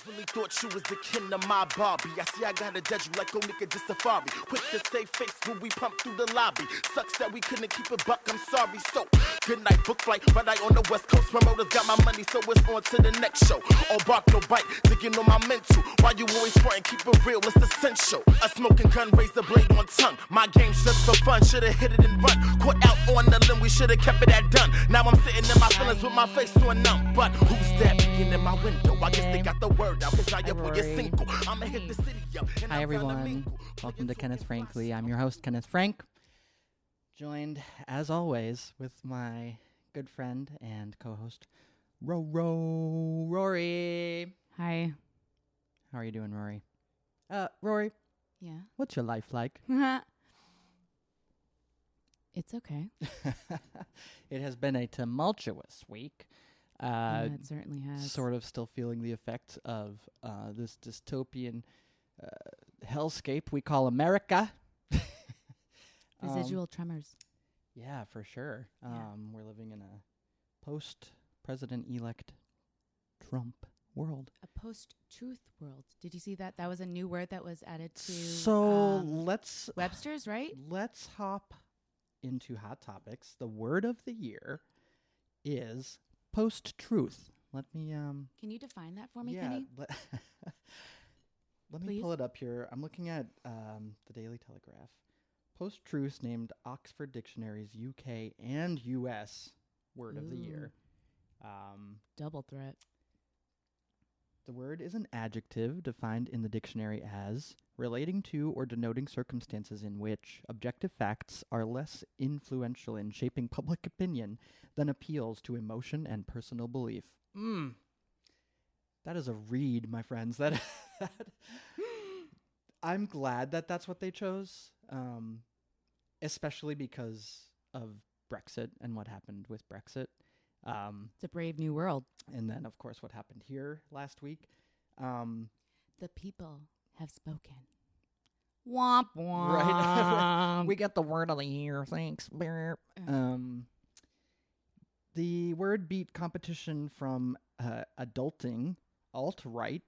Really thought you was the kin of my Barbie. I see I gotta judge you like Onika just Safari. Quick to save face when we pump through the lobby. Sucks that we couldn't keep a buck, I'm sorry. So, good night, book flight, but I on the West Coast. Promoters got my money, so it's on to the next show. All bark, no bite, digging on my mental. Why you always frontin', keep it real, it's essential. A smoking gun, raise the blade on tongue. My game's just for fun, should've hit it and run. Caught out on the limb, we should've kept it at done. Now I'm sitting in my feelings with my face on numb. But who's that peeking in my window? I guess they got the word out, cause now your boy is single. I'ma hit the city up. Hi everyone, welcome to Kenneth Frankly. I'm your host, Kenneth Frank, joined as always with my good friend and co-host, Rory. Hi. How are you doing, Rory? Rory, Yeah. what's your life like? It's okay. It has been a tumultuous week. Yeah, it certainly has. Sort of still feeling the effects of this dystopian hellscape we call America. Residual tremors. Yeah, for sure. We're living in a post-president-elect Trump world. A post-truth world. Did you see that? That was a new word that was added to let's Webster's, right? Let's hop into hot topics. The word of the year is post-truth. Let me Can you define that for me, yeah, Kenny? let me Please? pull it up here. I'm looking at the Daily Telegraph. Post-truth named Oxford Dictionary's UK and US word of the year. Double threat. The word is an adjective defined in the dictionary as relating to or denoting circumstances in which objective facts are less influential in shaping public opinion than appeals to emotion and personal belief. That is a read, my friends. That I'm glad that that's what they chose, especially because of Brexit and what happened with Brexit. It's a brave new world. And then, of course, what happened here last week. The people have spoken. Womp womp. Right. We get the word of the year. Thanks. The word beat competition from adulting, alt-right,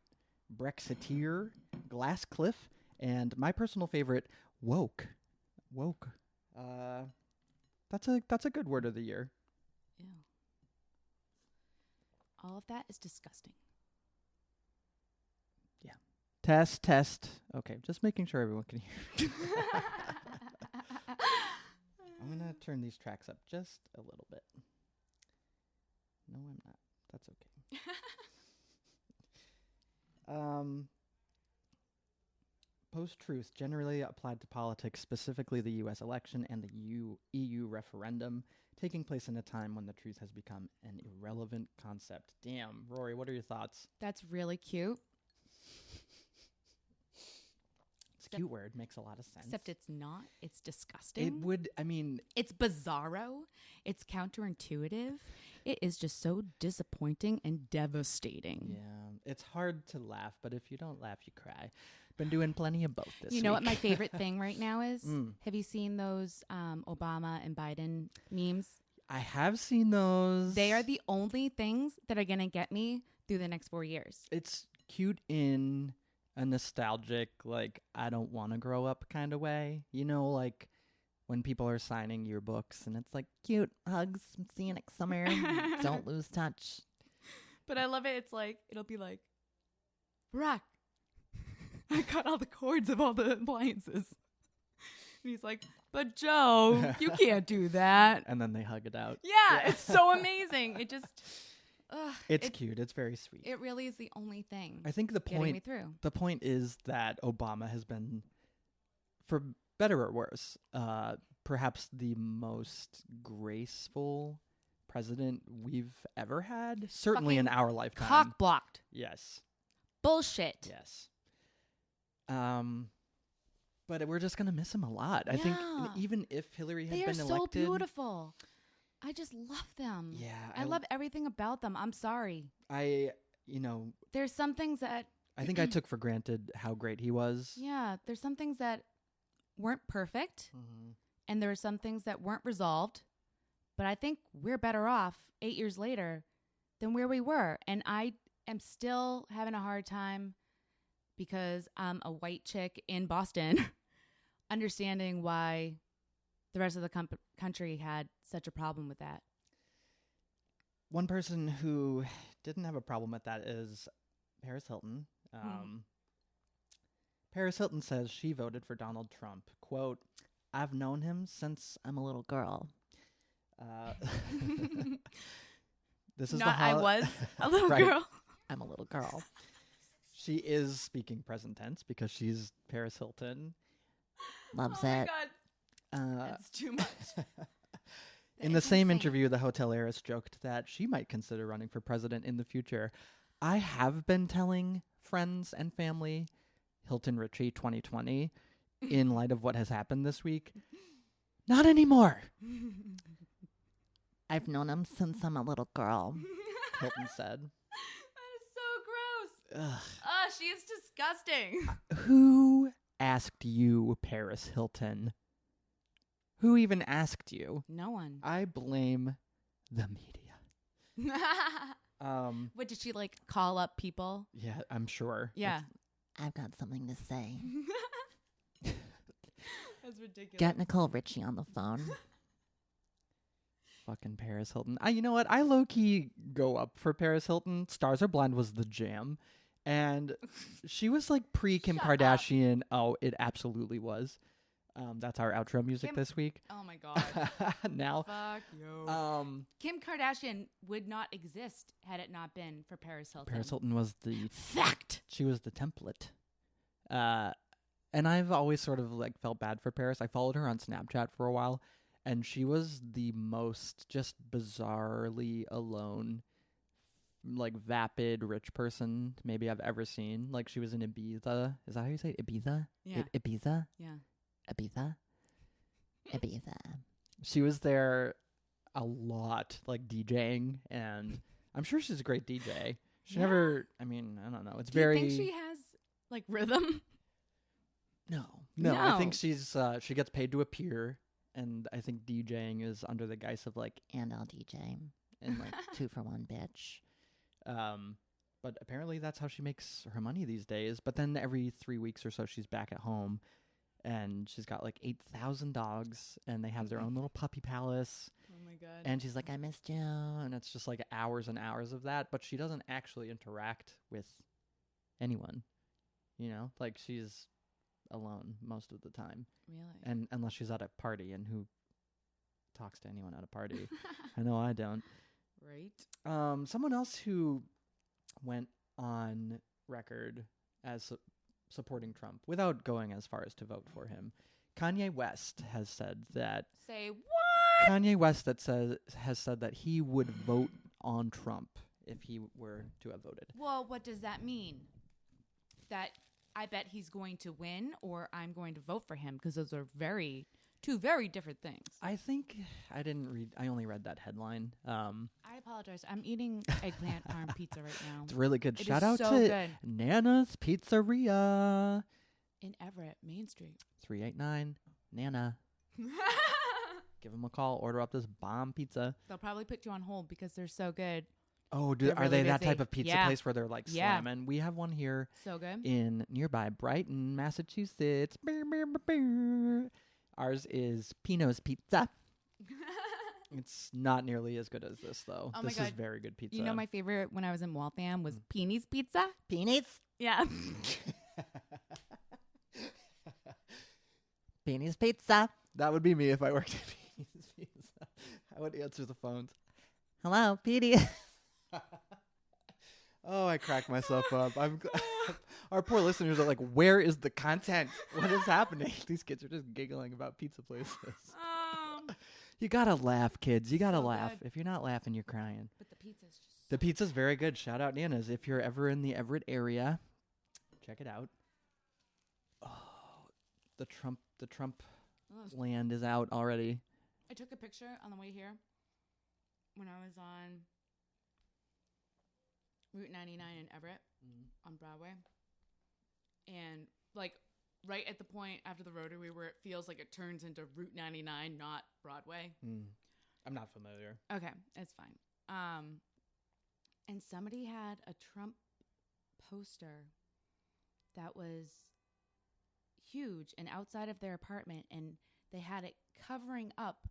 Brexiteer, Glasscliff, and my personal favorite, woke. Woke. That's a good word of the year. Ew. All of that is disgusting. Yeah. Test. Okay, just making sure everyone can hear. I'm going to turn these tracks up just a little bit. No, I'm not. That's okay. Post-truth generally applied to politics, specifically the U.S. election and the EU referendum, taking place in a time when the truth has become an irrelevant concept. Damn, Rory, what are your thoughts? That's really cute. It's a cute word, makes a lot of sense. Except it's not. It's disgusting. It would, I mean... It's bizarro. It's counterintuitive. It is just so disappointing and devastating. Yeah, it's hard to laugh, but if you don't laugh, you cry. Been doing plenty of both this week. You know what my favorite thing right now is? Have you seen those Obama and Biden memes? I have seen those. They are the only things that are going to get me through the next 4 years. It's cute in a nostalgic, like, I don't want to grow up kind of way. You know, like when people are signing yearbooks and it's like, cute, hugs, see you next summer. Don't lose touch. But I love it. It's like, it'll be like, Barack, I got all the cords of all the appliances. And he's like, but Joe, you can't do that. And then they hug it out. Yeah. It's so amazing. It just, it's cute. It's very sweet. It really is the only thing. I think the getting me through. The point is that Obama has been, for better or worse, perhaps the most graceful president we've ever had. Certainly in our lifetime. Cock blocked. Yes. Bullshit. Yes. But we're just going to miss him a lot. I think even if Hillary had been elected. They are so beautiful. I just love them. Yeah. I love everything about them. I'm sorry. There's some things that. I think I took for granted how great he was. Yeah. There's some things that weren't perfect. Mm-hmm. And there are some things that weren't resolved. But I think we're better off 8 years later than where we were. And I am still having a hard time because I'm a white chick in Boston understanding why the rest of the country had such a problem with that. One person who didn't have a problem with that is Paris Hilton. Paris Hilton says she voted for Donald Trump. Quote, "I've known him since I'm a little girl." This is I was a little right. girl. I'm a little girl. She is speaking present tense because she's Paris Hilton. Loves oh it. my God. That's too much. In the same interview, the hotel heiress joked that she might consider running for president in the future. I have been telling friends and family Hilton Richie 2020 in light of what has happened this week. Not anymore. I've known him since I'm a little girl, Hilton said. That is so gross. She is disgusting. Who asked you, Paris Hilton? Who even asked you? No one. I blame the media. What, did she like call up people? Yeah, I'm sure. Yeah. I've got something to say. That's ridiculous. Get Nicole Richie on the phone. Fucking Paris Hilton. You know what? I low-key go up for Paris Hilton. Stars Are Blind was the jam. And she was like pre-Kim Kardashian. Oh, it absolutely was. That's our outro music this week. Oh my God. Now. Fuck you. Kim Kardashian would not exist had it not been for Paris Hilton. Paris Hilton was the fact. She was the template. And I've always sort of like felt bad for Paris. I followed her on Snapchat for a while, and she was the most just bizarrely alone, like vapid rich person maybe I've ever seen. Like she was in Ibiza. Is that how you say it? Ibiza? Yeah. Ibiza? Yeah. Ibiza. Ibiza. She was there a lot, like DJing, and I'm sure she's a great DJ. She never, I mean, I don't know. It's Do very. you think she has like rhythm? No. I think she's she gets paid to appear, and I think DJing is under the guise of like, And I'll DJ. and like 2 for 1, bitch. but apparently that's how she makes her money these days. But then every 3 weeks or so, she's back at home, and she's got like 8,000 dogs, and they have their own little puppy palace. Oh my God. And she's like, I missed you. And it's just like hours and hours of that. But she doesn't actually interact with anyone, you know, like she's alone most of the time. Really? And unless she's at a party, and who talks to anyone at a party? I know I don't. Right. Someone else who went on record as supporting Trump without going as far as to vote for him, Kanye West has said that. Say what? Kanye West has said that he would vote on Trump if he were to have voted. Well, what does that mean? That I bet he's going to win, or I'm going to vote for him, because those are two very different things. I think I only read that headline. I apologize. I'm eating eggplant parm pizza right now. It's really good. It Shout is out so to good. Nana's Pizzeria. In Everett, Main Street. 389 Nana. Give them a call. Order up this bomb pizza. They'll probably put you on hold because they're so good. Oh, They're are really they that busy. type of pizza Yeah. place where they're like Yeah. slamming? We have one here So good. in nearby Brighton, Massachusetts. Brr, brr, brr, brr. Ours is Pino's Pizza. It's not nearly as good as this, though. Oh my This is God. very good pizza. You know, my favorite when I was in Waltham was Peeny's Pizza. Peonies? Yeah. Peonies pizza. That would be me if I worked at Pino's Pizza. I would answer the phones. Hello, Petey. Oh, I cracked myself up. Our poor listeners are like, where is the content? What is happening? These kids are just giggling about pizza places. You gotta laugh, kids. You gotta So laugh. good. If you're not laughing, you're crying. But the pizza's just The pizza's very good. Shout out Nana's. If you're ever in the Everett area, check it out. Oh, the Trump Oh, land is out already. I took a picture on the way here when I was on Route 99 in Everett on Broadway. And like right at the point after the rotary where it feels like it turns into Route 99, not Broadway. I'm not familiar. Okay, it's fine. And somebody had a Trump poster that was huge and outside of their apartment, and they had it covering up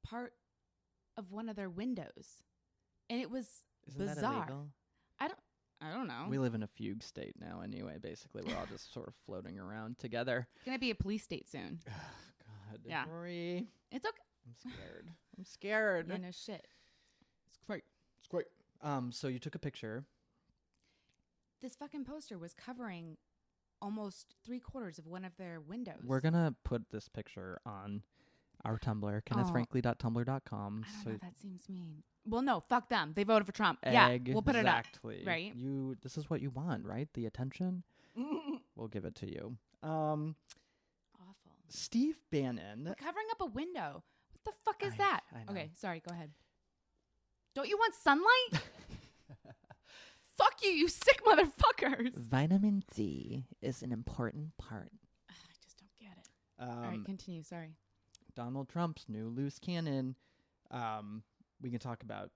part of one of their windows. And it was Isn't bizarre. that illegal? I don't know. We live in a fugue state now anyway, basically. We're all just sort of floating around together. It's going to be a police state soon. God, Yeah. Rory. It's okay. I'm scared. Yeah, no shit. It's great. So you took a picture. This fucking poster was covering almost 3/4 of one of their windows. We're going to put this picture on our Tumblr, kennethfrankly.tumblr.com. I don't know. That seems mean. Well, no, fuck them. They voted for Trump. Yeah, we'll put it up. Exactly. Right? This is what you want, right? The attention? We'll give it to you. Awful. Steve Bannon. We're covering up a window. What the fuck is that? I know. Okay, sorry. Go ahead. Don't you want sunlight? Fuck you, you sick motherfuckers. Vitamin D is an important part. I just don't get it. All right, continue. Sorry. Donald Trump's new loose cannon. We can talk about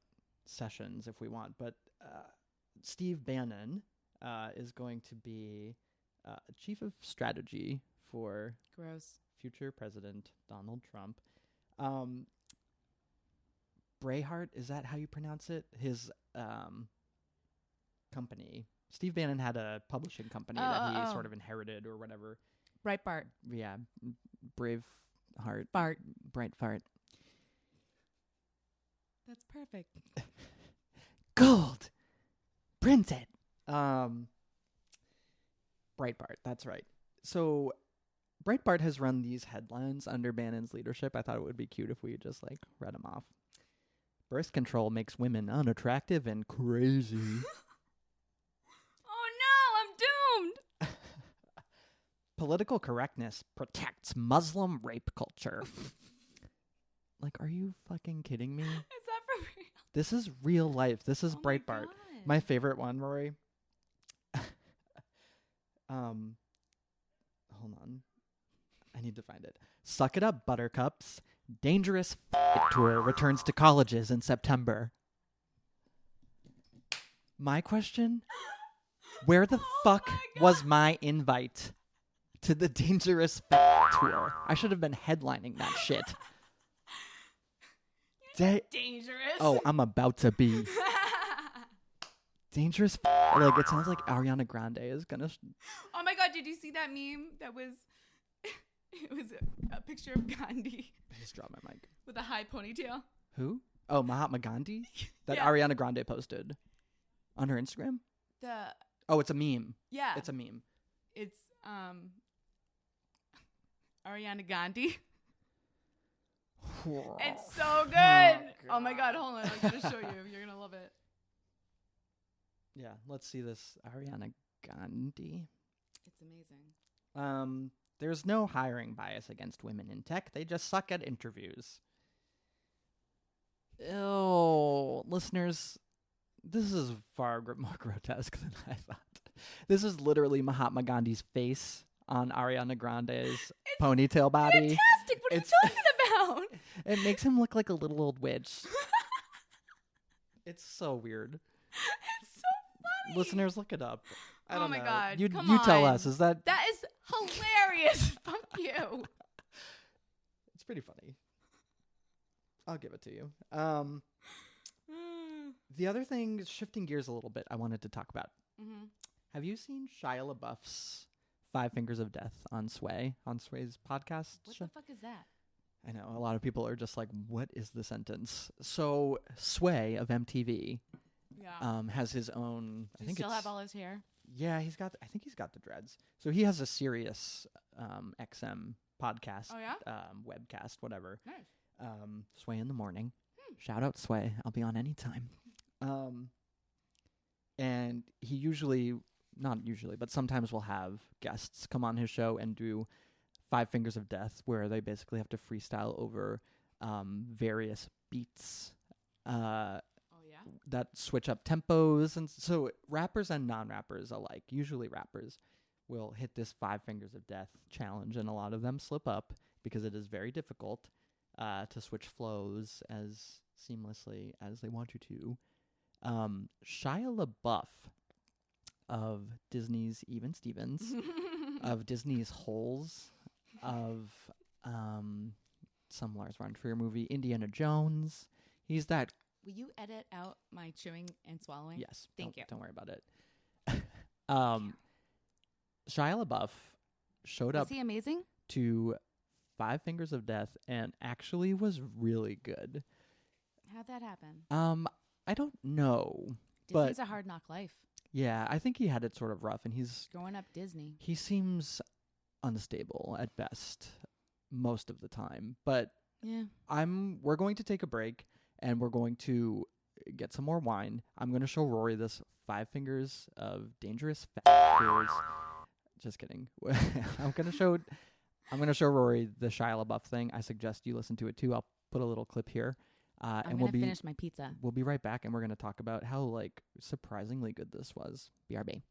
Sessions if we want, but Steve Bannon is going to be chief of strategy for Gross. future President Donald Trump. Brayhart, is that how you pronounce it? His company. Steve Bannon had a publishing company that he sort of inherited or whatever. Breitbart. Yeah, Brave Heart. Bart. Bright Fart. That's perfect. Gold. Print it. Breitbart, that's right. So Breitbart has run these headlines under Bannon's leadership. I thought it would be cute if we just read them off. Birth control makes women unattractive and crazy. Oh no, I'm doomed. Political correctness protects Muslim rape culture. Are you fucking kidding me? Is that for real? This is real life. This is Oh my Breitbart. God. My favorite one, Rory. Hold on. I need to find it. Suck it up, buttercups. Dangerous tour returns to colleges in September. My question? Where the fuck was my invite to the Dangerous tour? I should have been headlining that shit. Dangerous. Oh, I'm about to be. Dangerous. It sounds like Ariana Grande is gonna. Oh my god, did you see that meme that was it was a picture of Gandhi Just drop my mic. with a high ponytail? Who? Oh, Mahatma Gandhi? That Yeah. Ariana Grande posted on her Instagram? Oh, it's a meme. Yeah. It's a meme. It's Ariana Gandhi. It's so good. Oh my god, hold on. I'm going to show you. You're going to love it. Yeah, let's see this Ariana Gandhi. It's amazing. There's no hiring bias against women in tech. They just suck at interviews. Oh, listeners, this is far more grotesque than I thought. This is literally Mahatma Gandhi's face on Ariana Grande's ponytail body. Fantastic. What are you talking about? It makes him look like a little old witch. It's so weird. It's so funny. Listeners, look it up. I don't Oh my know. god. You Come tell on. us. Is that That is hilarious. Fuck you. It's pretty funny. I'll give it to you. The other thing, shifting gears a little bit, I wanted to talk about. Mm-hmm. Have you seen Shia LaBeouf's 5 Fingers of Death on Sway, on Sway's podcast? What the fuck is that? I know, a lot of people are just like, what is the sentence? So, Sway of MTV Yeah. has his own... Does he still have all his hair? Yeah, I think he's got the dreads. So he has a Sirius XM podcast, Oh, yeah? webcast, whatever. Nice. Sway in the morning. Shout out Sway. I'll be on anytime. And he not usually, but sometimes will have guests come on his show and do 5 Fingers of Death, where they basically have to freestyle over various beats that switch up tempos. And so rappers and non-rappers alike, usually rappers, will hit this 5 Fingers of Death challenge, and a lot of them slip up because it is very difficult to switch flows as seamlessly as they want you to. Shia LaBeouf of Disney's Even Stevens, of Disney's Holes, of some Lars von Trier movie, Indiana Jones. He's that. Will you edit out my chewing and swallowing? Yes. Thank you. Don't worry about it. Shia LaBeouf showed up Is he amazing? to Five Fingers of Death and actually was really good. How'd that happen? I don't know. Disney's a hard knock life. Yeah, I think he had it sort of rough, and Growing up Disney. he seems unstable at best most of the time. But Yeah. we're going to take a break, and we're going to get some more wine. I'm going to show Rory this Five Fingers of Dangerous Factors. Just kidding. I'm going to show Rory the Shia LaBeouf thing. I suggest you listen to it too. I'll put a little clip here. I'm going to finish my pizza. We'll be right back, and we're going to talk about how surprisingly good this was. BRB.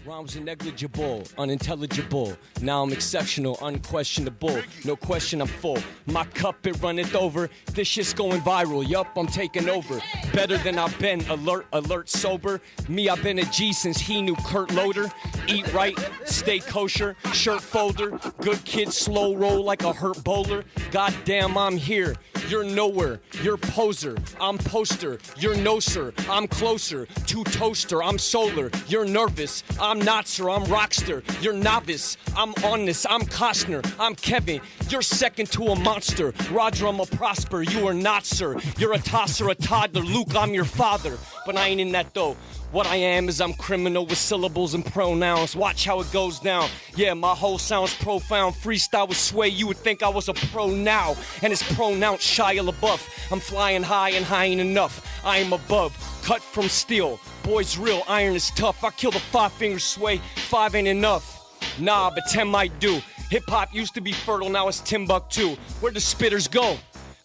Rhymes are negligible, unintelligible. Now I'm exceptional, unquestionable. No question, I'm full. My cup, it runneth over. This shit's going viral. Yup, I'm taking over. Better than I've been. Alert, sober. Me, I've been a G since he knew Kurt Loder. Eat right, stay kosher. Shirt folder. Good kid, slow roll like a hurt bowler. Goddamn, I'm here. You're nowhere. You're poser. I'm poster. You're no, sir. I'm closer. To toaster. I'm solar. You're nervous. I'm not, sir. I'm rockster. You're novice. I'm on this. I'm Costner. I'm Kevin. You're second to a monster. Roger, I'm a prosper. You are not, sir. You're a tosser, a toddler. Luke, I'm your father. But I ain't in that, though. What I am is I'm criminal with syllables and pronouns. Watch how it goes down. Yeah, my whole sounds profound. Freestyle with sway, you would think I was a pro now. And it's pronounced Shia LaBeouf. I'm flying high and high ain't enough. I am above, cut from steel. Boys real, iron is tough. I kill the 5 finger sway, 5 ain't enough. Nah, but 10 might do. Hip-hop used to be fertile, now it's Timbuktu. Where the spitters go?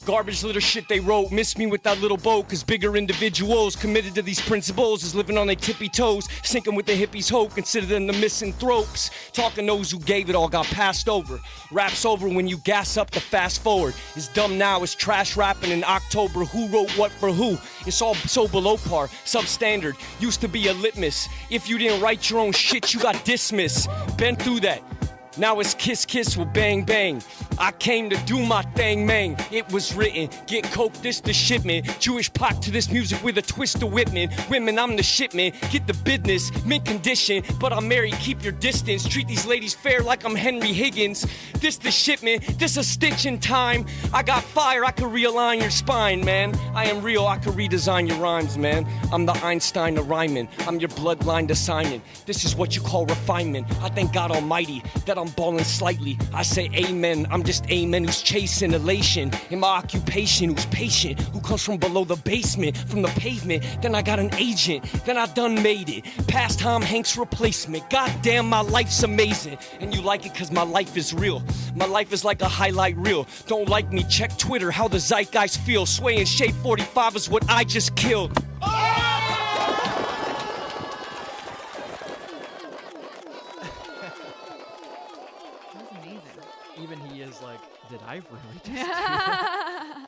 Garbage litter shit they wrote, miss me with that little boat, cause bigger individuals committed to these principles is living on their tippy toes, sinking with the hippies' hope, consider them the misanthropes. Talking those who gave it all got passed over. Rap's over when you gas up the fast forward. It's dumb now, it's trash rapping in October. Who wrote what for who? It's all so below par, substandard. Used to be a litmus. If you didn't write your own shit, you got dismissed. Been through that. Now it's kiss kiss with bang bang. I came to do my thing, man. It was written. Get coke, this the shipment. Jewish pot to this music with a twist of Whitman. Women, I'm the shipment. Get the business, mint condition. But I'm married, keep your distance. Treat these ladies fair like I'm Henry Higgins. This the shipment, this a stitch in time. I got fire, I could realign your spine, man. I am real, I could redesign your rhymes, man. I'm the Einstein of rhyming. I'm your bloodline designing. This is what you call refinement. I thank God Almighty that I'm balling slightly. I say amen, I'm just amen who's chasing elation. In my occupation, who's patient, who comes from below the basement, from the pavement. Then I got an agent, then I done made it. Past Tom Hanks replacement. Goddamn, my life's amazing. And you like it cause my life is real. My life is like a highlight reel. Don't like me, check Twitter, how the zeitgeist feel. Sway and Shade 45 is what I just killed. Even he is like, did I really just do that?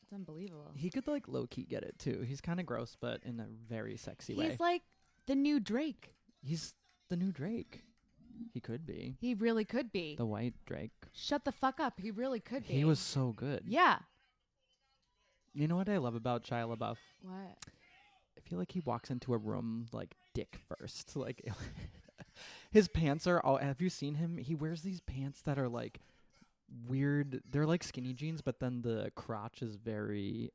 It's unbelievable. He could low-key get it too. He's kind of gross, but in a very sexy way. He's like the new Drake. He's the new Drake. He could be. He really could be. The white Drake. Shut the fuck up. He really could be. He was so good. Yeah. You know what I love about Shia LaBeouf? What? I feel like he walks into a room dick first. His pants are all. Have you seen him? He wears these pants that are weird. They're like skinny jeans, but then the crotch is very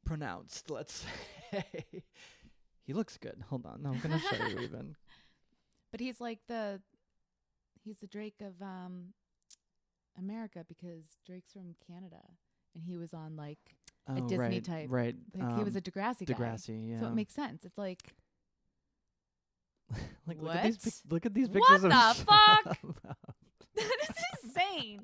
pronounced. Let's say. He looks good. Hold on, I'm gonna show you even. But he's the Drake of America because Drake's from Canada and he was on a Disney right, type. Right. He was a Degrassi guy. Degrassi, yeah. So it makes sense. It's look what? Look at these pictures. What of the fuck? That is insane.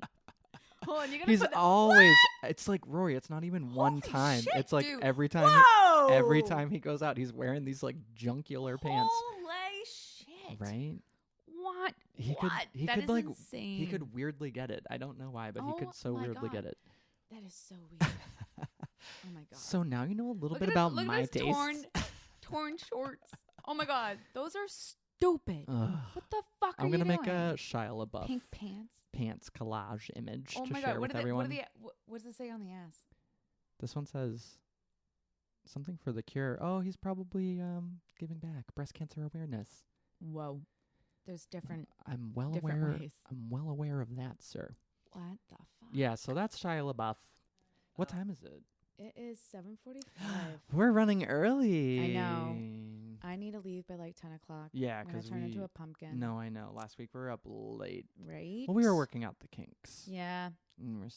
Hold on, you're gonna He's put always. It's like Rory. It's not even one Holy time. shit, It's dude. every time. Whoa! Every time he goes out, he's wearing these jungular pants. Holy shit. Right? What? He What? He That could is like insane. he could weirdly get it. I don't know why, but he Oh could so my weirdly God. get it. That is so weird. Oh my god. So now you know a little Look bit at about look my at his tastes. torn shorts. Oh my god, those are stupid. Ugh. What the fuck I'm are gonna you make doing? a Shia LaBeouf Pink pants. pants collage image Oh to my share god, with everyone. what does it say on the ass? This one says something for the cure. Oh, he's probably giving back breast cancer awareness. Whoa. There's different I'm well different aware. ways. I'm well aware of that, sir. What the fuck? Yeah, so that's Shia LaBeouf. What time is it? It is 7:45. We're running early. I know. I need to leave by like 10 o'clock. Yeah, I'm gonna because turn into a pumpkin. No, I know. Last week we were up late. Right? Well, we were working out the kinks. Yeah. And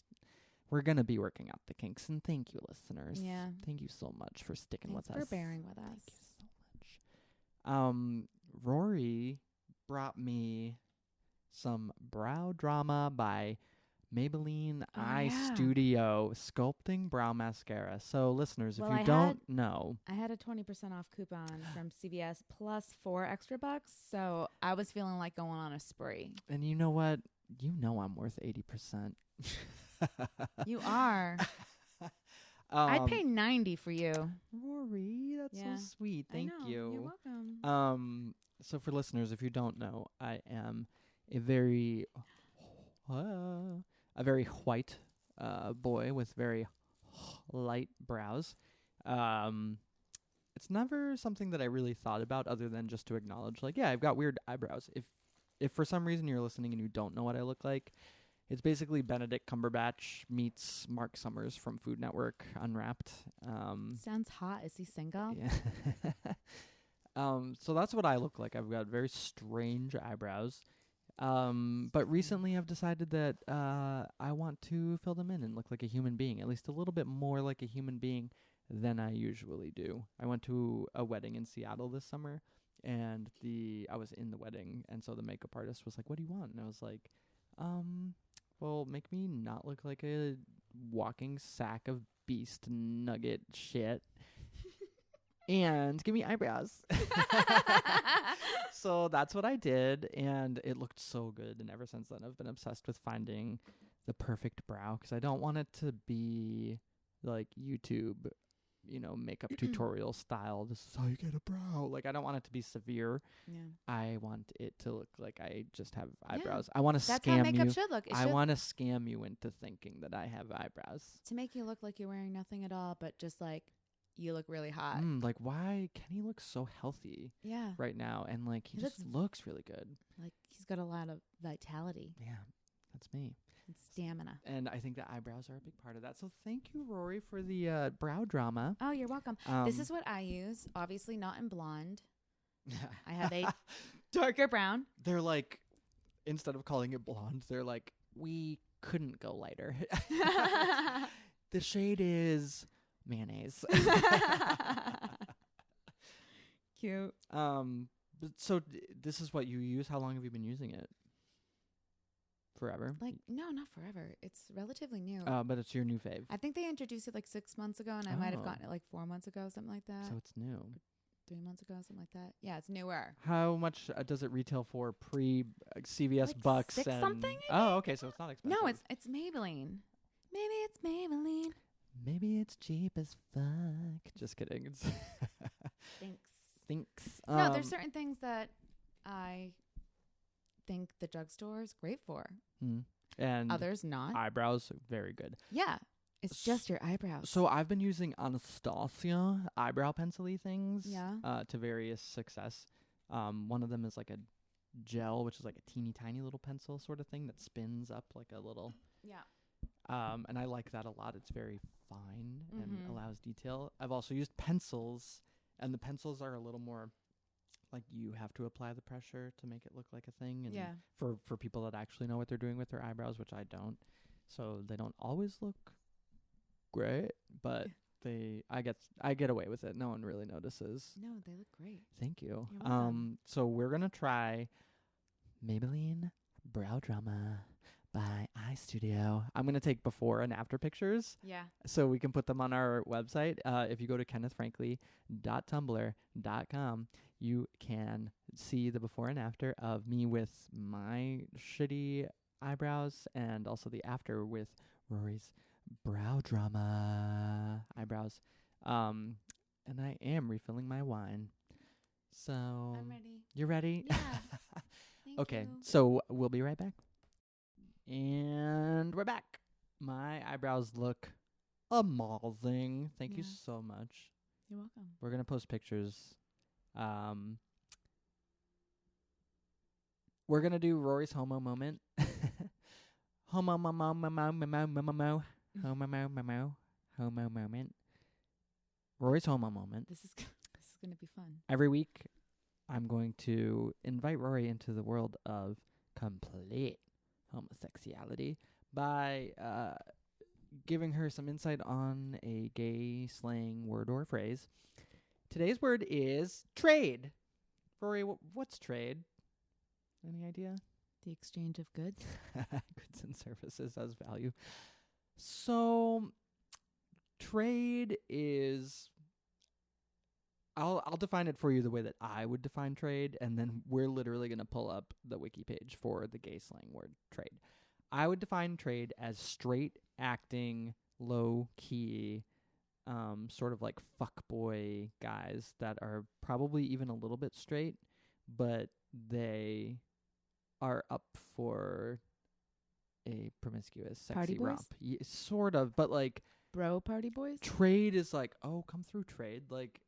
we're gonna be working out the kinks, and thank you, listeners. Yeah. Thank you so much for sticking Thanks with for us. bearing with us. Thank you so much. Rory brought me some brow drama by Maybelline Oh, Eye yeah. Studio sculpting brow mascara. So, listeners, Well, if you I don't had- know, I had a 20% off coupon from CVS plus 4 extra bucks, so I was feeling like going on a spree. and you know what, you know I'm worth 80%. You are. Um, I'd pay 90 for you. Rory, that's Yeah. so sweet. Thank I know. you. You're welcome. So for listeners, if you don't know, I am a very white boy with very light brows. It's never something that I really thought about other than just to acknowledge, like, yeah, I've got weird eyebrows. If for some reason you're listening and you don't know what I look like, it's basically Benedict Cumberbatch meets Mark Summers from Food Network Unwrapped. Sounds hot. Is he single? Yeah. So that's what I look like. I've got very strange eyebrows. But recently I've decided that I want to fill them in and look like a human being, at least a little bit more like a human being than I usually do. I went to a wedding in Seattle this summer, and I was in the wedding, and so the makeup artist was like, "What do you want?" And I was like, well, make me not look like a walking sack of beast nugget shit. And give me eyebrows." So that's what I did, and it looked so good. And ever since then, I've been obsessed with finding the perfect brow, because I don't want it to be like YouTube, makeup tutorial style. This is how you get a brow. Like, I don't want it to be severe. Yeah. I want it to look like I just have eyebrows. I want to That's how scam makeup you. should look. It I should want to scam you into thinking that I have eyebrows. to make you look like you're wearing nothing at all, but just like you look really hot. Like, why Kenny looks so healthy Yeah. right now, and like he He just looks really good. Like he's got a lot of vitality Yeah, that's me. and stamina. And I think that eyebrows are a big part of that. So thank you, Rory, for the brow drama. Oh, you're welcome. This is what I use. Obviously not in blonde. I have a darker brown. They're like, instead of calling it blonde, they're like, we couldn't go lighter. The shade is mayonnaise. Cute. So this is what you use. How long have you been using it? Forever? Like, no, not forever. It's relatively new. But it's your new fave. I think they introduced it like 6 months ago, and I might have Oh. gotten it like 4 months ago, something like that. So it's new. 3 months ago, something like that. Yeah, it's newer. How much does it retail for pre CVS Like bucks? $6 and something, I Oh, okay. So it's not expensive. No, it's Maybelline. Maybe it's Maybelline. Maybe it's cheap as fuck. Just kidding. It's Thanks. thanks. No, there's certain things that I think the drugstore is great for. and Others not. eyebrows, very good. Yeah. It's just your eyebrows. So I've been using Anastasia eyebrow pencil-y things Yeah. to various success. One of them is like a gel, which is like a teeny tiny little pencil sort of thing that spins up like a little. Yeah. And I like that a lot. It's very fine and Mhm. allows detail. I've also used pencils, and the pencils are a little more like you have to apply the pressure to make it look like a thing. And Yeah. for people that actually know what they're doing with their eyebrows, which I don't. So they don't always look great, but I get away with it. No one really notices. No, they look great. Thank you. You're welcome. So we're gonna try Maybelline Brow Drama by iStudio. I'm going to take before and after pictures Yeah. so we can put them on our website. If you go to kennethfrankly.tumblr.com, you can see the before and after of me with my shitty eyebrows and also the after with Rory's brow drama eyebrows. And I am refilling my wine. So I'm ready. you're ready? Yeah. Thank Okay, you. so we'll be right back. And we're back. My eyebrows look amazing. Thank you Yeah. so much. You're welcome. We're going to post pictures. We're going to do Rory's homo moment. Homo moment. Rory's homo moment. This is gonna be fun. Every week, I'm going to invite Rory into the world of complete homosexuality by giving her some insight on a gay slang word or phrase. Today's word is trade. Rory, what's trade? Any idea? The exchange of goods. Goods and services as value. So, trade is... I'll define it for you the way that I would define trade, and then we're literally going to pull up the wiki page for the gay slang word trade. I would define trade as straight acting, low key, sort of like fuckboy guys that are probably even a little bit straight, but they are up for a promiscuous, sexy Party boys? romp. Sort of, but like Bro party boys? trade is like, oh, come through trade. Like,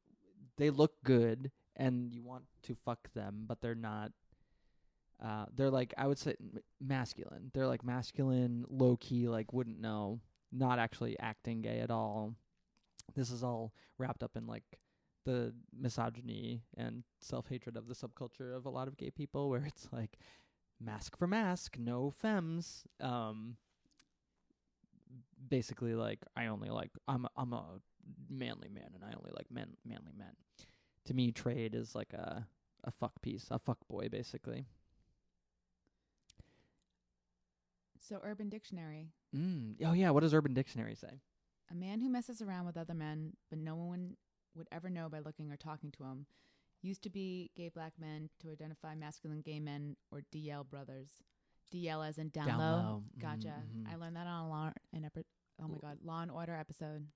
they look good and you want to fuck them, but they're not. They're like, I would say masculine. They're like masculine, low key, like wouldn't know, not actually acting gay at all. This is all wrapped up in like the misogyny and self-hatred of the subculture of a lot of gay people, where it's like mask for mask, no femmes. Basically, like I'm a manly man and I only like manly men. To me, trade is like a fuck piece, a fuck boy, basically. So Urban Dictionary. Oh yeah, what does Urban Dictionary say? A man who messes around with other men, but no one would ever know by looking or talking to him. Used to be gay black men to identify masculine gay men or DL brothers. DL as in down, Down low. low. Gotcha. Mhm. I learned that on Law and Order episode.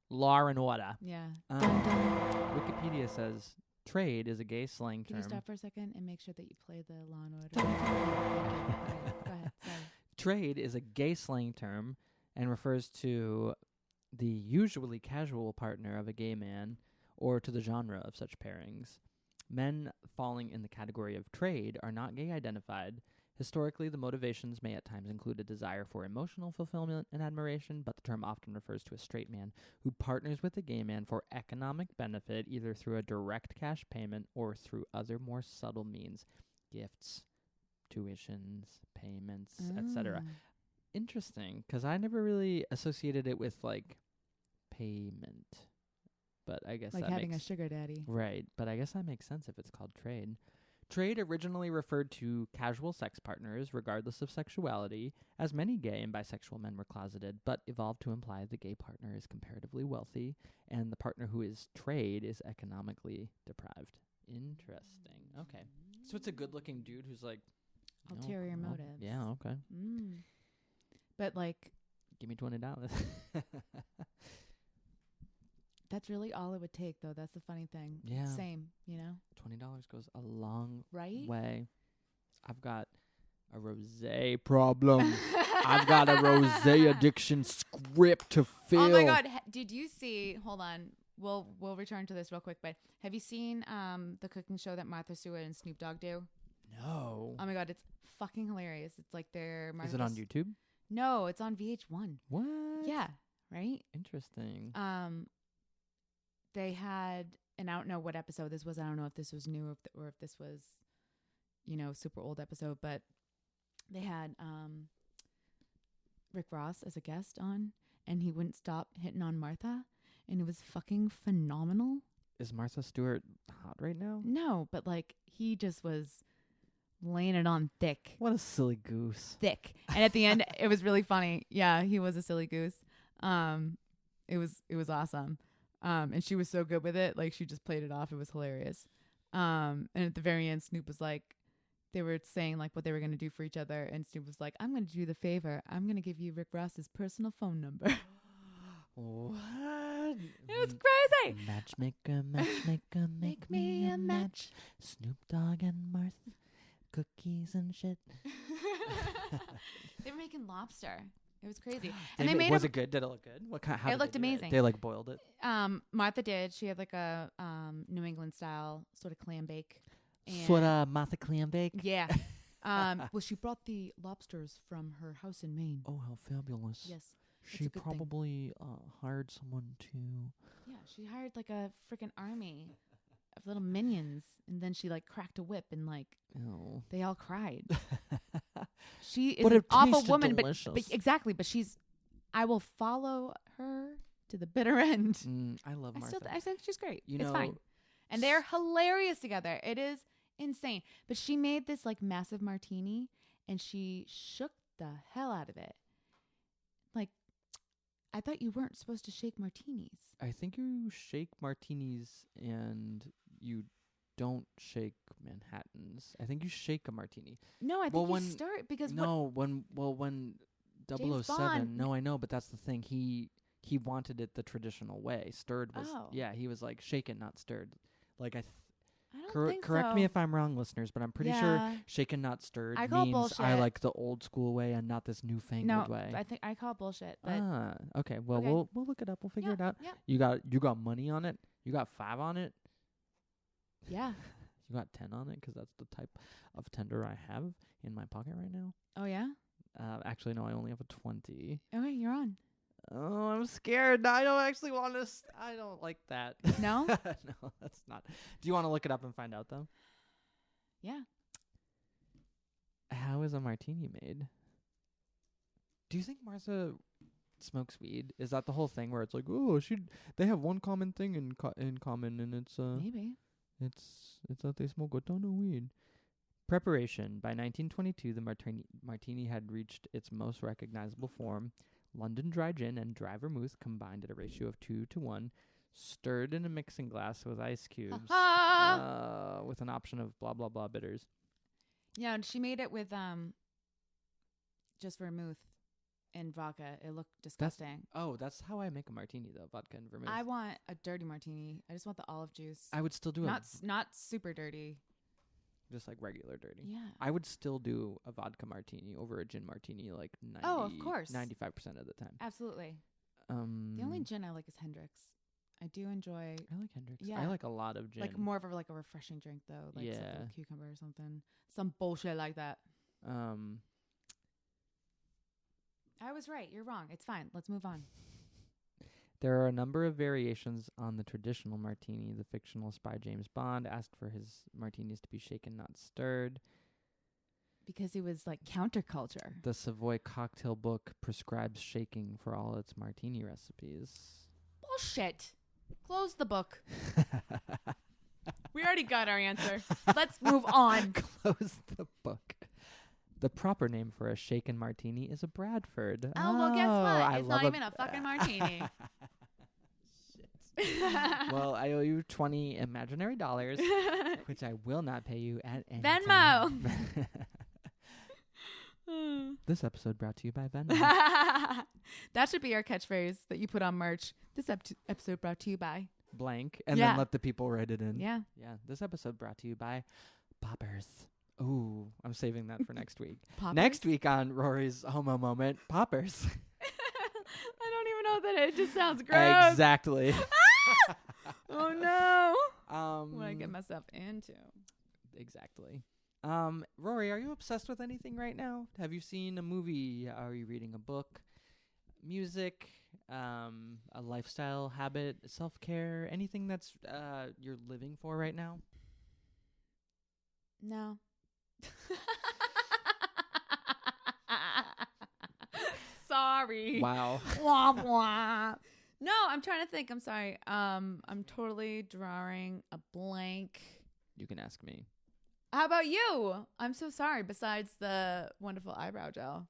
Law and order. Yeah. Wikipedia says trade is a gay slang Can term. you stop for a second and make sure that you play the Law and Order? Go ahead. Sorry. Trade is a gay slang term and refers to the usually casual partner of a gay man or to the genre of such pairings. Men falling in the category of trade are not gay identified. Historically, the motivations may at times include a desire for emotional fulfillment and admiration, but the term often refers to a straight man who partners with a gay man for economic benefit, either through a direct cash payment or through other more subtle means, gifts, tuitions, payments, etc. Interesting, because I never really associated it with like payment, but I guess Like that having makes a sugar daddy. right. But I guess that makes sense if it's called trade. Trade originally referred to casual sex partners, regardless of sexuality, as many gay and bisexual men were closeted, but evolved to imply the gay partner is comparatively wealthy and the partner who is trade is economically deprived. Interesting. Okay, so it's a good-looking dude who's like Ulterior motives. Yeah. Okay. But like, Give me $20. that's really all it would take, though. That's the funny thing. Yeah. Same, you know? $20 goes a long Right? way. I've got a rosé problem. I've got a rosé addiction script to fill. Oh my God. Did you see, hold on. We'll return to this real quick, but have you seen the cooking show that Martha Stewart and Snoop Dogg do? No. Oh my God. It's fucking hilarious. It's like their... Is it on YouTube? No, it's on VH1. What? Yeah. Right? Interesting. They had, and I don't know what episode this was. I don't know if this was new or if this was, super old episode, but they had Rick Ross as a guest on, and he wouldn't stop hitting on Martha, and it was fucking phenomenal. Is Martha Stewart hot right now? No, but like he just was laying it on thick. What a silly goose. Thick. And at the end, it was really funny. Yeah, he was a silly goose. It was awesome. And she was so good with it. Like, she just played it off. It was hilarious. And at the very end, Snoop was like, they were saying like what they were going to do for each other. And Snoop was like, I'm going to do the favor. I'm going to give you Rick Ross's personal phone number. What? It was crazy. Matchmaker, matchmaker, make me a match. Snoop Dogg and Martha, cookies and shit. They were making lobster. It was crazy. And they made was it good? Did it look good? What kind? How It did looked they do amazing. They like boiled it. Martha did. She had like a New England style sort of clam bake. And Sort of Martha clam bake. Yeah. Well, she brought the lobsters from her house in Maine. Oh, how fabulous! Yes. She a good thing. probably hired someone to. Yeah, she hired like a freaking army of little minions, and then she like cracked a whip, and like Oh. they all cried. She is But an it awful tasted woman, but delicious. exactly. But I will follow her to the bitter end. I love Martha. I think she's great. You It's know, fine, and they're hilarious together. It is insane. But she made this like massive martini, and she shook the hell out of it. Like, I thought you weren't supposed to shake martinis. I think you shake martinis and you don't shake Manhattans. I think you shake a martini. No, I think Well, you when- start because when 007. Bond- No, I know, but that's the thing. He wanted it the traditional way. Stirred was Oh. yeah. He was like shaken, not stirred. Like I don't think correct so. me if I'm wrong, listeners, but I'm pretty sure Yeah. shaken, not stirred I call means bullshit. I like the old school way and not this newfangled No, way. I think I call it bullshit. But Okay. Well, Okay. we'll look it up. We'll figure it out. Yeah, You got money on it. You got 5 on it. yeah. You got 10 on it because that's the type of tender I have in my pocket right now. Oh yeah. Actually, no, I only have a 20. Okay, you're on. Oh, I'm scared. I don't actually want to. I don't like that. No? No, that's not. Do you want to look it up and find out though? Yeah. How is a martini made? Do you think Martha smokes weed? Is that the whole thing where it's like, oh, they have one common thing in common, and it's Maybe. it's that they smoke a ton of weed. Preparation. By 1922, the martini had reached its most recognizable form. London dry gin and dry vermouth combined at a ratio of 2 to 1, stirred in a mixing glass with ice cubes, with an option of blah blah blah bitters. Yeah, and she made it with just vermouth and vodka. It looked disgusting. That's how I make a martini though, vodka and vermouth. I want a dirty martini. I just want the olive juice. I would still do not super dirty. just like regular dirty. Yeah. I would still do a vodka martini over a gin martini like 90, Oh, of course. 95% of the time. Absolutely. The only gin I like is Hendrix. I do enjoy I like Hendrix. Yeah. I like a lot of gin. like more of a refreshing drink though, like something Yeah. with cucumber or something. Some bullshit like that. I was right. You're wrong. It's fine. Let's move on. There are a number of variations on the traditional martini. The fictional spy James Bond asked for his martinis to be shaken, not stirred. Because he was like counterculture. The Savoy Cocktail Book prescribes shaking for all its martini recipes. Bullshit. Close the book. We already got our answer. Let's move on. Close the book. The proper name for a shaken martini is a Bradford. Oh, well, guess what? I It's love not even a fucking martini. Well, I owe you 20 imaginary dollars, which I will not pay you at any Venmo. time. This episode brought to you by Venmo. That should be our catchphrase that you put on merch. This episode brought to you by. Blank, and Yeah. then let the people write it in. Yeah. Yeah. This episode brought to you by Poppers. Ooh, I'm saving that for next week. Poppers? Next week on Rory's Homo Moment, Poppers. I don't even know that it just sounds gross. Exactly. Oh no. What I get myself into. Exactly. Rory, are you obsessed with anything right now? Have you seen a movie? Are you reading a book? Music? A lifestyle habit? Self-care? Anything that's you're living for right now? No. Sorry. Wow. Wah, wah. No, I'm trying to think. I'm sorry. I'm totally drawing a blank. You can ask me. How about you? I'm so sorry. Besides the wonderful eyebrow gel.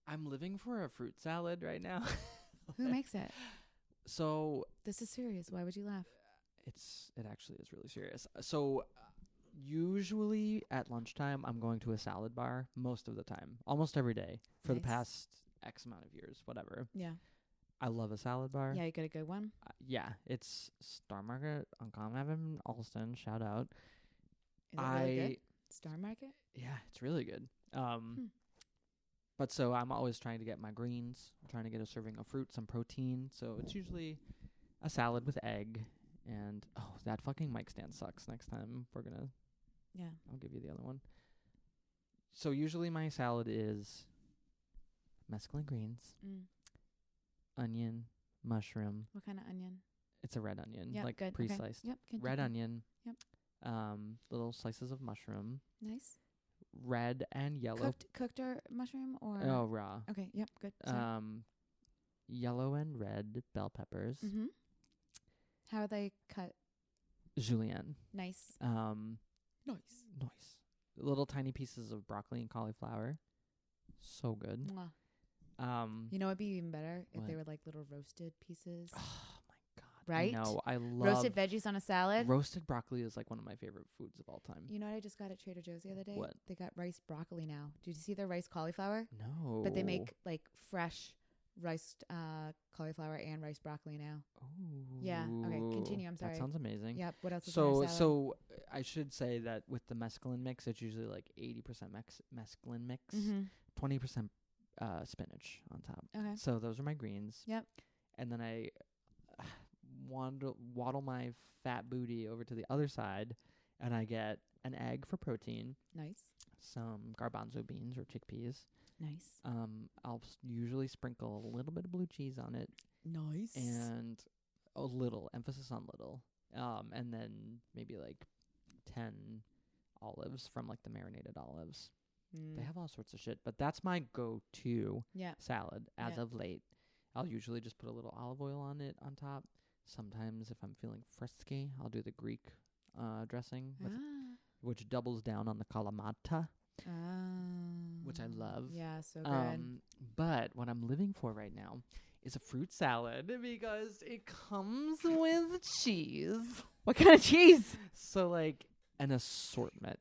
I'm living for a fruit salad right now. Who makes it? So This is serious. Why would you laugh? it actually is really serious. So usually at lunchtime, I'm going to a salad bar most of the time, almost every day for the Nice. past X amount of years, whatever. Yeah. I love a salad bar. Yeah, you got a good one? Yeah, it's Star Market on Common Ave in Alston. Shout out. Is it really good? Star Market? Yeah, it's really good. But so I'm always trying to get my greens. I'm trying to get a serving of fruit, some protein. So it's usually a salad with egg. And, that fucking mic stand sucks. Next time Yeah. I'll give you the other one. So usually my salad is mesclun greens, onion, mushroom. What kind of onion? It's a red onion, Yep, like good. pre-sliced. Okay. Yep. Good. Red onion. Yep. Little slices of mushroom. Nice. Red and yellow. Cooked or mushroom or? Oh, raw. Okay. Yep. Good. Sorry. Yellow and red bell peppers. Mm-hmm. How are they cut? Julienne. Nice. Nice. Little tiny pieces of broccoli and cauliflower. So good. Mwah. You know, it'd be even better if they What? were like little roasted pieces. Oh my god. Right? No, I love Roasted veggies on a salad. roasted broccoli is like one of my favorite foods of all time. You know what I just got at Trader Joe's the other day? What? They got rice broccoli now. Did you see their rice cauliflower? No. But they make like fresh riced cauliflower and rice broccoli now. Oh. Yeah. Okay. Continue. I'm sorry. That sounds amazing. Yep. What else is on your salad? So I should say that with the mesclun mix, it's usually like 80% mesclun mix, 20% spinach on top. Okay. So those are my greens. Yep. And then I waddle my fat booty over to the other side, and I get an egg for protein, Nice. some garbanzo beans or chickpeas. Nice. I'll usually sprinkle a little bit of blue cheese on it, Nice. and a little emphasis on little, and then maybe like 10 olives from like the marinated olives. They have all sorts of shit, but that's my go-to Yeah. salad as Yeah. of late. I'll usually just put a little olive oil on it on top. Sometimes if I'm feeling frisky, I'll do the Greek dressing, which doubles down on the kalamata, which I love. Yeah, so good. But what I'm living for right now is a fruit salad because it comes with cheese. What kind of cheese? So like an assortment.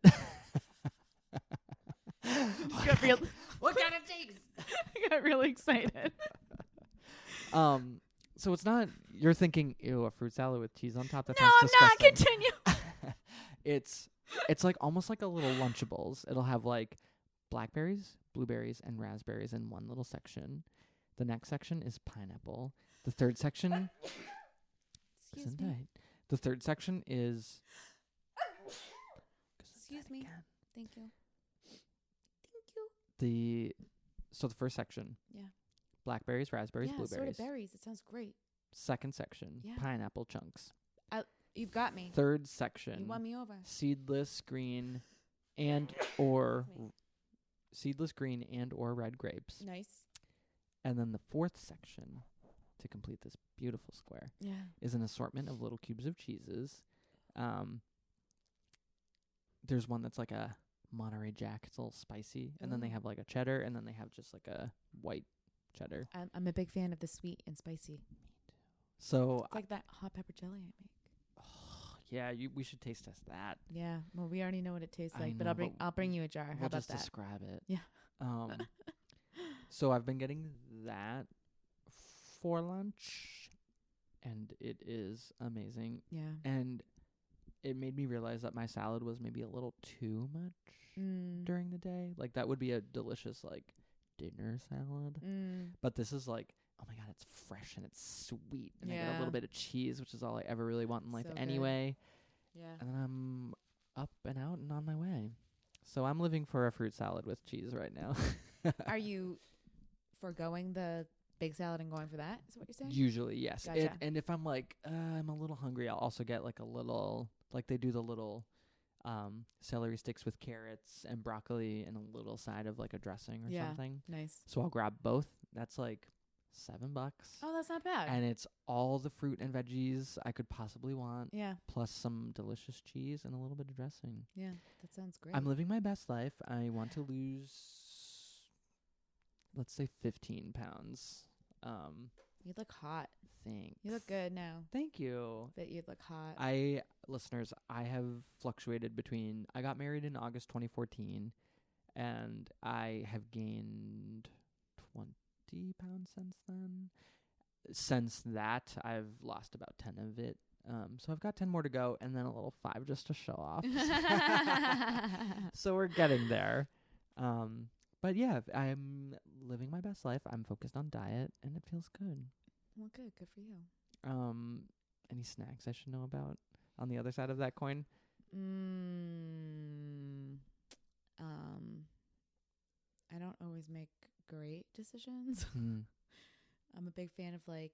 What kind of cheese? I got really excited. So it's not, you're thinking, ew, a fruit salad with cheese on top? That No, sounds I'm not. disgusting. Continue. It's like almost like a little Lunchables. It'll have like blackberries, blueberries, and raspberries in one little section. The next section is pineapple. The third section Excuse me. The third section is Excuse me. Thank you. Thank you. So the first section. Yeah. Blackberries, raspberries, Yeah, blueberries. sort of berries. It sounds great. Second section. Yeah. Pineapple chunks. You've got me. Third section. You won me over. Seedless green seedless green and or red grapes. Nice. And then the fourth section, to complete this beautiful square, Yeah. is an assortment of little cubes of cheeses. There's one that's like a Monterey Jack. It's a little spicy. And then they Ooh. have like a cheddar, and then they have just like a white cheddar. I'm a big fan of the sweet and spicy. So It's like that hot pepper jelly I make. yeah, we should taste test that. Yeah. Well, we already know what it tastes I like, but know, I'll bring you a jar. How We'll about just that? describe it. Yeah. So I've been getting that for lunch, and it is amazing. Yeah. And it made me realize that my salad was maybe a little too much during the day. Like that would be a delicious like dinner salad. But this is like, oh my god, it's fresh and it's sweet, and I get a Yeah. little bit of cheese, which is all I ever really want in life So good. anyway. Yeah. And then I'm up and out and on my way. So I'm living for a fruit salad with cheese right now. Are you foregoing the big salad and going for that? Is what you're saying? Usually, yes. Gotcha. And if I'm like, I'm a little hungry, I'll also get like a little, like they do the little celery sticks with carrots and broccoli and a little side of like a dressing or Yeah. something. Nice. So I'll grab both. That's like $7. Oh, that's not bad. And it's all the fruit and veggies I could possibly want, yeah. plus some delicious cheese and a little bit of dressing. Yeah. That sounds great. I'm living my best life. I want to lose, let's say, 15 pounds. You look hot. Thanks. You look good now. Thank you. But you look hot. Listeners, I have fluctuated between, I got married in August 2014, and I have gained 20 pounds since then. Since that, I've lost about 10 of it. So I've got 10 more to go, and then a little 5 just to show off. So we're getting there. But yeah, I'm living my best life. I'm focused on diet, and it feels good. Well, good. Good for you. Any snacks I should know about on the other side of that coin? I don't always make great decisions. I'm a big fan of like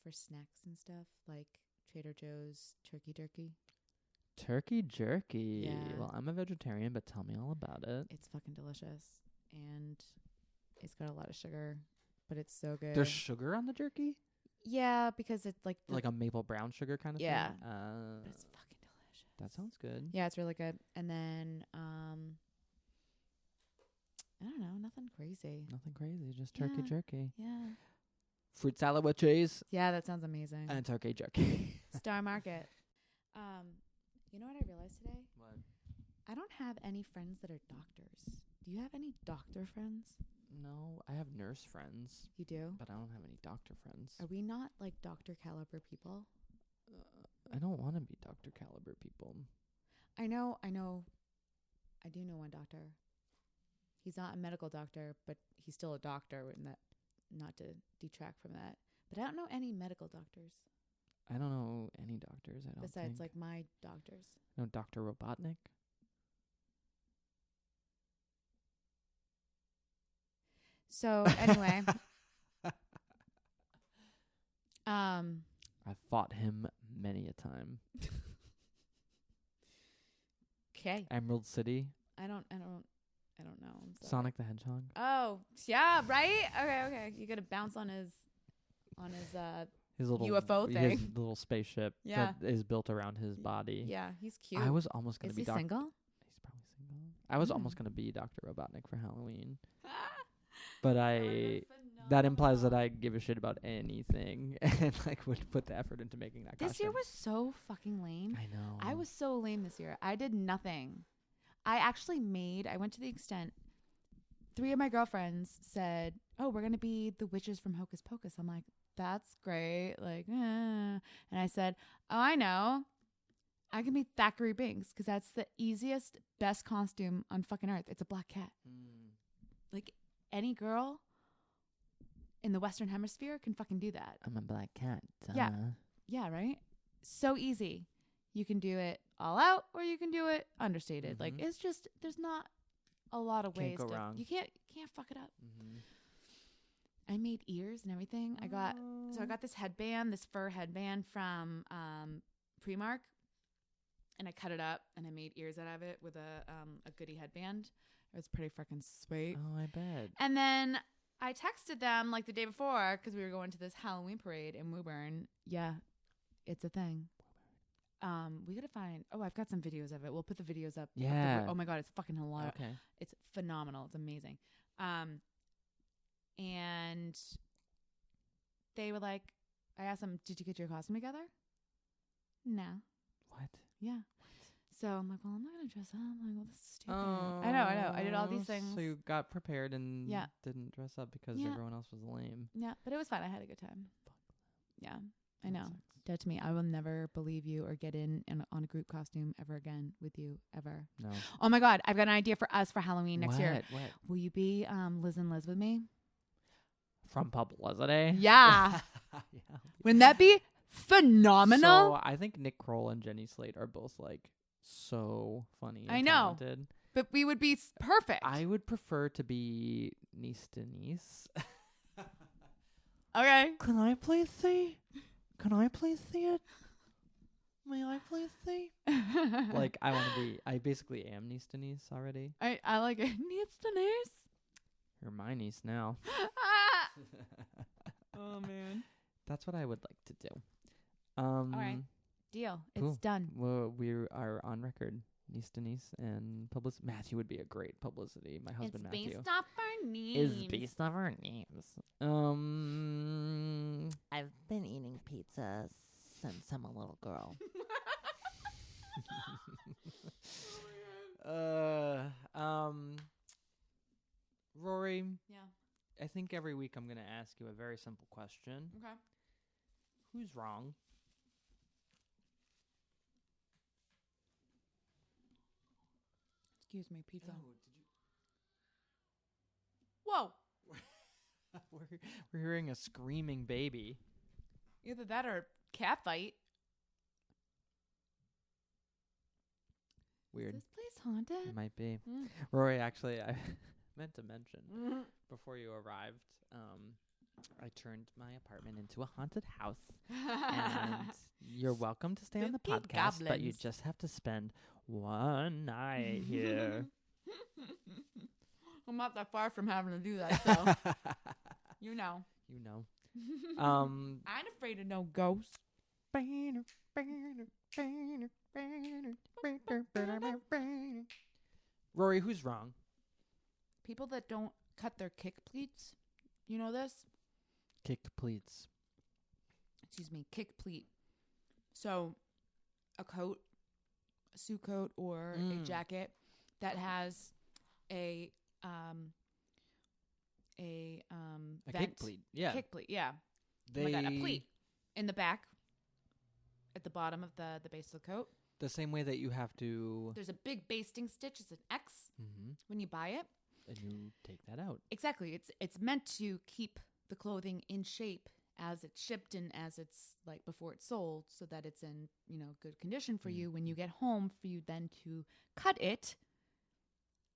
for snacks and stuff, like Trader Joe's turkey jerky. Turkey jerky. Yeah. Well, I'm a vegetarian, but tell me all about it. It's fucking delicious, and it's got a lot of sugar, but it's so good. There's sugar on the jerky? Yeah, because it's like Like a maple brown sugar kind of Yeah. thing? but it's fucking delicious. That sounds good. Yeah, it's really good. And then I don't know, nothing crazy. Nothing crazy, just turkey Yeah. jerky. Yeah. Fruit salad with cheese Yeah, that sounds amazing. and turkey jerky. Star Market. You know what I realized today? What? I don't have any friends that are doctors. Do you have any doctor friends? No, I have nurse friends, You do? but I don't have any doctor friends. Are we not like doctor caliber people? I don't want to be doctor caliber people. I know. I do know one doctor. He's not a medical doctor, but he's still a doctor, and that, not to detract from that. But I don't know any medical doctors I don't know any doctors. I don't besides think. like my doctors. No, Dr. Robotnik. So anyway, I fought him many a time. okay. Emerald City, I don't know. I'm sorry. Sonic the Hedgehog. Oh, yeah, right? Okay. You got to bounce on his His little UFO his thing. little spaceship Yeah. that is built around his body. Yeah, he's cute. I was almost gonna Is be he He's single? probably single. I was almost gonna be Dr. Robotnik for Halloween, but that implies that I give a shit about anything and like would put the effort into making that. This year costume. was so fucking lame. I know. I was so lame this year. I did nothing. I went to the extent, 3 of my girlfriends said, oh, we're going to be the witches from Hocus Pocus. I'm like, that's great. Like, and I said, oh, I know. I can be Thackeray Binks because that's the easiest, best costume on fucking earth. It's a black cat. Like, any girl in the Western Hemisphere can fucking do that. I'm a black cat. Yeah. Yeah, right? So easy. You can do it all out or you can do it understated. Like, it's just, there's not a lot of Can't ways go to, wrong. you can't fuck it up. I made ears and everything. I got this headband, this fur headband from Primark, and I cut it up and I made ears out of it with a goodie headband. It was pretty freaking sweet. Oh, I bet. And then I texted them like the day before because we were going to this Halloween parade in Woburn. Yeah, it's a thing. We gotta find. Oh, I've got some videos of it. We'll put the videos up. Yeah. Oh my god, it's fucking hilarious. Okay. It's phenomenal. It's amazing. And they were like, I asked them, "Did you get your costume together?" No. What? Yeah. So I'm like, well, I'm not gonna dress up. I'm like, well, this is stupid. I know. I did all these things. So you got prepared and Yeah. didn't dress up because Yeah. everyone else was lame. Yeah, but it was fun. I had a good time. Yeah, I That know. sucks. Dead to me. I will never believe you or get in on a group costume ever again with you ever. No. Oh my god, I've got an idea for us for Halloween next year. What? Will you be Liz and Liz with me? From publicity? Yeah. Yeah. Wouldn't that be phenomenal? So I think Nick Kroll and Jenny Slate are both like so funny and I know. talented. But we would be perfect. I would prefer to be niece to niece. Okay. Can I please see? Can I please see it? May I please see? Like I basically am niece to niece already. I like it. Niece to niece. You're my niece now. Ah. Oh man. That's what I would like to do. All right. Deal. Cool. It's done. Well, we are on record, niece to niece, and Matthew would be a great publicity. My husband It's Matthew based off our names. Is based off our names. I've been eating pizza since I'm a little girl. Rory, Yeah. I think every week I'm going to ask you a very simple question. Okay. Who's wrong? Excuse me, pizza. Whoa. We're hearing a screaming baby. Either that or cat fight. Weird. Is this place haunted? It might be. Mm. Rory, actually, I meant to mention Mm. before you arrived, I turned my apartment into a haunted house. And you're welcome to stay on the Spooky podcast, but you goblins. just have to spend one night here. I'm not that far from having to do that, so you know. You know. I ain't afraid of no ghosts. Rory, who's wrong? People that don't cut their kick pleats. You know this? Kick pleats. Excuse me, kick pleat. So, a coat, a suit coat, or a jacket that has a A vent. kick pleat. Yeah. Kick pleat, yeah. They, Oh my God, a pleat in the back, at the bottom of the base of the coat. the same way that you have to. There's a big basting stitch. It's an X when you buy it. And you take that out. Exactly. It's meant to keep the clothing in shape as it's shipped and as it's like before it's sold, so that it's in good condition for you when you get home. For you then to cut it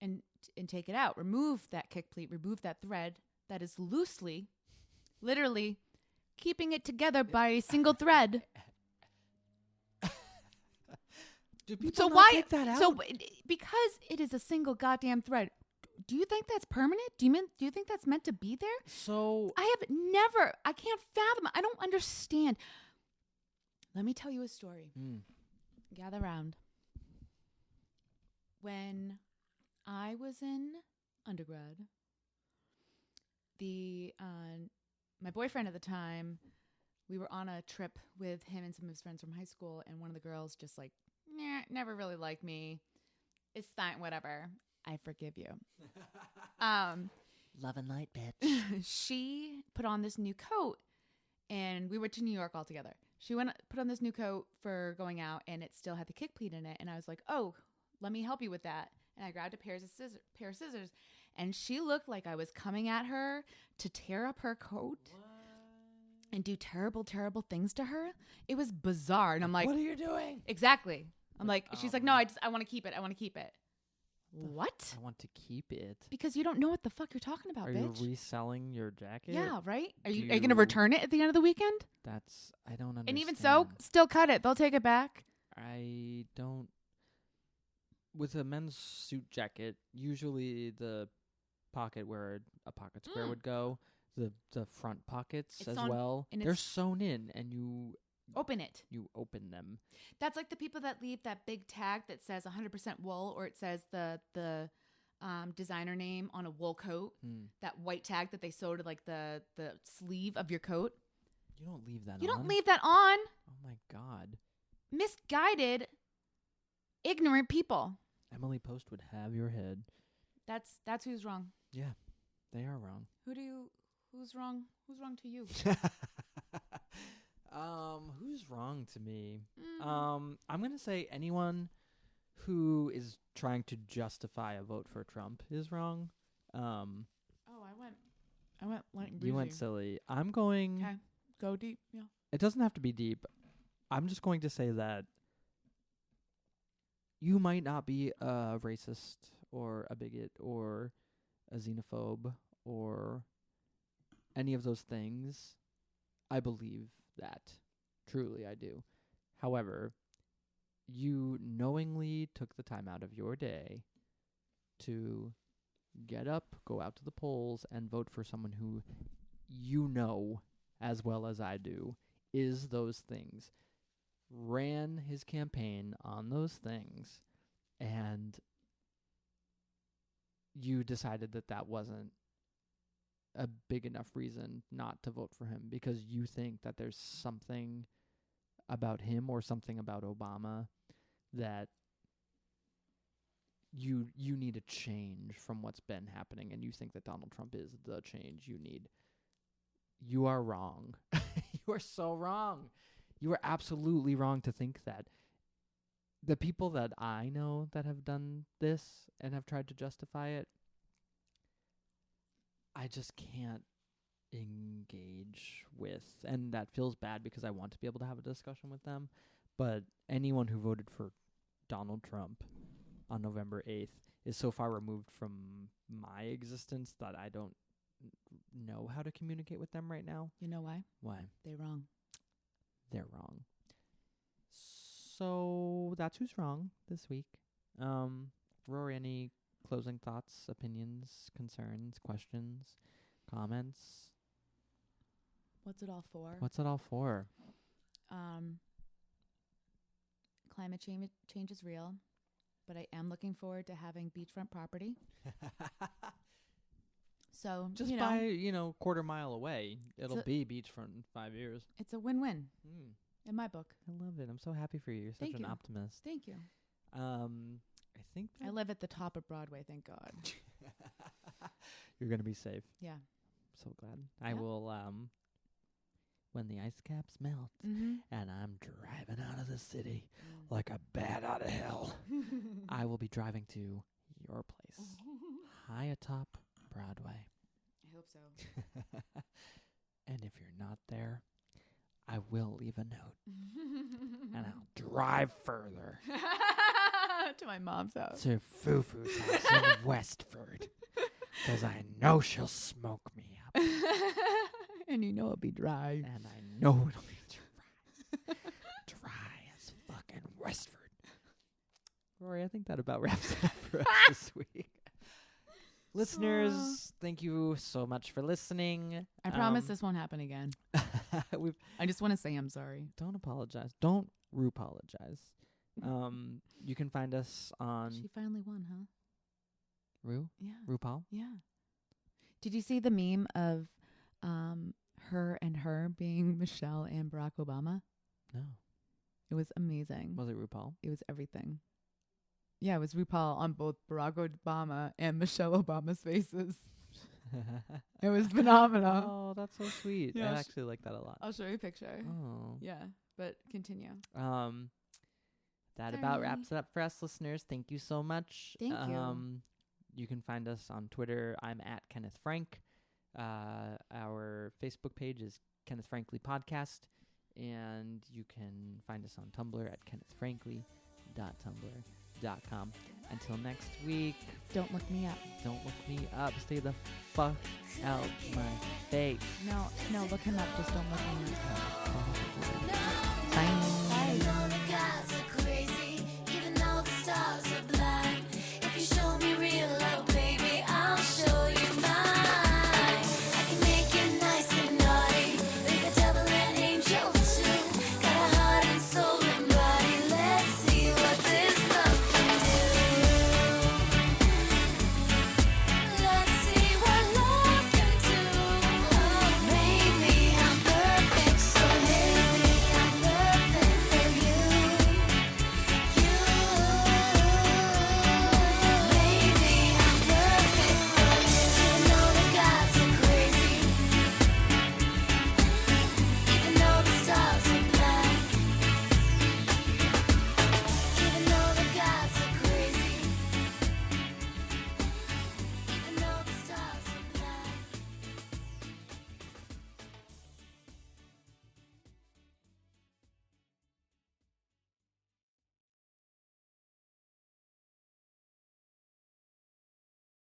and take it out. Remove that kick pleat. Remove that thread that is loosely, literally, keeping it together by a single thread. Do people So not why? take that out? So because it is a single goddamn thread. Do you think that's permanent? Do you think that's meant to be there? So I can't fathom. I don't understand. Let me tell you a story. Gather round. When I was in undergrad, my boyfriend at the time, we were on a trip with him and some of his friends from high school, and one of the girls just like, never really liked me. It's fine, whatever. I forgive you. Love and light, bitch. She put on this new coat, and we went to New York all together. She put on this new coat for going out, and it still had the kick pleat in it. And I was like, "Oh, let me help you with that." And I grabbed a pair of scissors, and she looked like I was coming at her to tear up her coat and do terrible, terrible things to her. It was bizarre, and I'm like, what are you doing? Exactly. I'm like, she's like, "No, I want to keep it. I want to keep it." What? I want to keep it. Because you don't know what the fuck you're talking about, Are bitch. you reselling your jacket? Yeah, right? Are Do you going to return it at the end of the weekend? I don't understand. And even so, still cut it. They'll take it back. I don't. With a men's suit jacket, usually the pocket where a pocket square would go, the front pockets It's as sewn- well, and they're it's- sewn in, and you Open it. open them. That's like the people that leave that big tag that says 100% wool, or it says the designer name on a wool coat. That white tag that they sew to like the sleeve of your coat. You don't leave that on. You don't leave that on. Oh my God. Misguided, ignorant people. Emily Post would have your head. That's who's wrong. Yeah, they are wrong. Who's wrong? Who's wrong to you? Who's wrong to me? I'm gonna say anyone who is trying to justify a vote for Trump is wrong. Oh, I went light and breezy. You went silly. I'm going. Okay, go deep. Yeah. It doesn't have to be deep. I'm just going to say that you might not be a racist or a bigot or a xenophobe or any of those things. I believe that. Truly, I do. However, you knowingly took the time out of your day to get up, go out to the polls, and vote for someone who you know as well as I do, is those things. Ran his campaign on those things, and you decided that that wasn't a big enough reason not to vote for him because you think that there's something about him or something about Obama that you need a change from what's been happening, and you think that Donald Trump is the change you need. You are wrong. You are so wrong. You are absolutely wrong to think that. The people that I know that have done this and have tried to justify it, I just can't engage with. And that feels bad because I want to be able to have a discussion with them. But anyone who voted for Donald Trump on November 8th is so far removed from my existence that I don't know how to communicate with them right now. You know why? Why? They're wrong. They're wrong. So that's who's wrong this week. Rory, any closing thoughts, opinions, concerns, questions, comments? What's it all for? What's it all for? Climate change is real, but I am looking forward to having beachfront property. So Just by, quarter mile away, it'll be beachfront in 5 years. It's a win-win in my book. I love it. I'm so happy for you. You're such an optimist. Thank you. I think I live at the top of Broadway, thank God. you're going to be safe. Yeah. So glad. I will, when the ice caps melt and I'm driving out of the city like a bat out of hell, I will be driving to your place, high atop Broadway. I hope so. And if you're not there, I will leave a note. And I'll drive further. To my mom's house. To Fufu's house in Westford. Because I know she'll smoke me up. And you know it'll be dry. And I know it'll be dry. Dry as fucking Westford. Rory, I think that about wraps it up for us this week. Listeners, thank you so much for listening. I promise this won't happen again. I just want to say I'm sorry. Don't apologize. Don't Ru-apologize. You can find us on... She finally won, huh? Ru? Yeah. RuPaul? Yeah. Did you see the meme of her and her being Michelle and Barack Obama? No. It was amazing. Was it RuPaul? It was everything. Yeah, it was RuPaul on both Barack Obama and Michelle Obama's faces. It was phenomenal. Oh, that's so sweet. Yeah, I actually like that a lot. I'll show you a picture. Oh. Yeah, but continue. That about wraps it up for us, listeners. Thank you so much. Thank you. You can find us on Twitter. I'm at Kenneth Frank. Our Facebook page is Kenneth Frankly Podcast. And you can find us on Tumblr at kennethfrankly.tumblr.com. Until next week. Don't look me up. Don't look me up. Stay the fuck out my face. No, look him up. Just don't look me